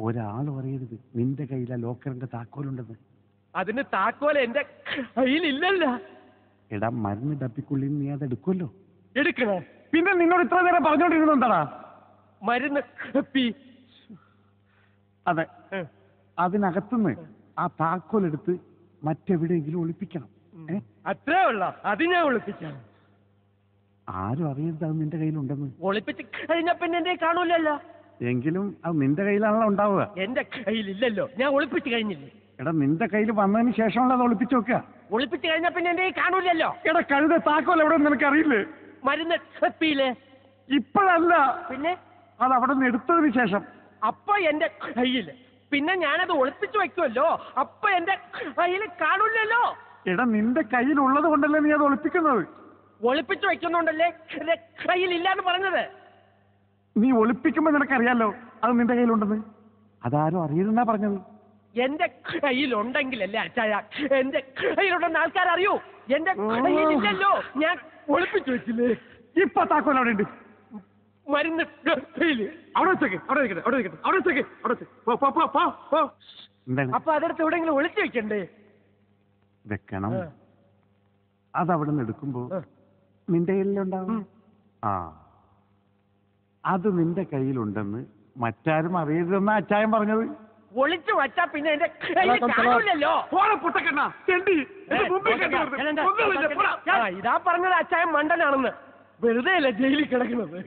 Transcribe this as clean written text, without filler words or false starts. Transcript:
ഒരാളും അറിയരുത് നിന്റെ കയ്യിലെ ലോക്കറിന്റെ താക്കോലുണ്ടെന്ന്. അതിന് താക്കോൽ എന്റെ കയ്യിലില്ലല്ല. എടാ മരുന്ന് ഡപ്പിക്കുള്ളിൽ നീ അത് എടുക്കുമല്ലോ. എടുക്കണേ? പിന്നെ നിന്നോട് ഇത്ര നേരം പറഞ്ഞോണ്ടിരുന്നത് എന്താടാ? മരുന്ന് ഡപ്പി. അതെ, അതിനകത്തുനിന്ന് ആ താക്കോൽ എടുത്ത് മറ്റെവിടെയെങ്കിലും ഒളിപ്പിക്കണം. അത്രേ ഉള്ള അത് ഞാൻ ഒളിപ്പിക്കാം. ആരും അറിയരുത് അത് നിന്റെ കയ്യിലുണ്ടെന്ന്. ഒളിപ്പിച്ച് കഴിഞ്ഞ പിന്നെ എന്റെ കാണൂലല്ലോ. എങ്കിലും അത് നിന്റെ കയ്യിലാണല്ലോ ഉണ്ടാവുക. എന്റെ കയ്യിലില്ലല്ലോ, ഞാൻ ഒളിപ്പിച്ച് കഴിഞ്ഞില്ലേ. എടാ നിന്റെ കയ്യിൽ വന്നതിന് ശേഷമുള്ള അത് ഒളിപ്പിച്ചു വെക്കുക. ഒളിപ്പിച്ച് കഴിഞ്ഞ പിന്നെ എന്റെ കാണൂലല്ലോ. എടാ കഴുത താക്കോൽ എവിടെ നിനക്ക് അറിയില്ലേ? മരുന്ന് ഡപ്പിയില്ലേ? ഇപ്പോഴല്ല, പിന്നെ അത് അവിടെ നിന്ന് എടുത്തതിന് ശേഷം. അപ്പൊ എന്റെ കയ്യില്, പിന്നെ ഞാനത് ഒളിപ്പിച്ചു വെക്കുമല്ലോ, അപ്പൊ എന്റെ കയ്യിൽ കാണൂലല്ലോ. എടാ നിന്റെ കയ്യിലുള്ളത് കൊണ്ടല്ലേ നീ അത് ഒളിപ്പിക്കുന്നത്. ഒളിപ്പിച്ചു വെക്കുന്നുണ്ടല്ലേ എന്റെ കയ്യിലില്ലാന്ന് പറഞ്ഞത്. നീ ഒളിപ്പിക്കുമ്പോ നിനക്കറിയാലോ അത് നിന്റെ കയ്യിലുണ്ടെന്ന്. അതാരും അറിയരുതെന്നാ പറഞ്ഞത്. എന്റെ കയ്യിലുണ്ടെങ്കിലല്ലേ അച്ചായ എന്റെ കയ്യിലുണ്ടെന്ന് ആൾക്കാരറിയൂ. എന്റെ കയ്യിലില്ലല്ലോ, ഞാൻ ഒളിപ്പിച്ചു വെച്ചില്ലേ. ഇപ്പൊ താക്കോൽ അവിടെ ഉണ്ട്. മരുന്ന് കയ്യില് അവിടെ വെച്ചേക്ക്, അവിടെ വെക്കട്ടെ, അവിടെ വെക്കട്ടെ, അവിടെ വെച്ചേക്ക്, അവിടെ വെച്ച്. അപ്പൊ അതെടുത്ത് എവിടെയെങ്കിലും ഒളിച്ചു വെക്കണ്ടേ? വെക്കണം. അതവിടെ നിന്ന് എടുക്കുമ്പോ നിന്റെ കയ്യിലുണ്ടാവും. അത് നിന്റെ കയ്യിലുണ്ടെന്ന് മറ്റാരും അറിയരുതെന്നാ അച്ചായൻ പറഞ്ഞത്. ഒളിച്ചു വച്ചാ പിന്നെ എന്റെ കയ്യിലല്ലോ. ഇതാ പറഞ്ഞത് അച്ചായൻ മണ്ടനാണെന്ന്. വെറുതെ അല്ല ജയിലിൽ കിടക്കുന്നത്.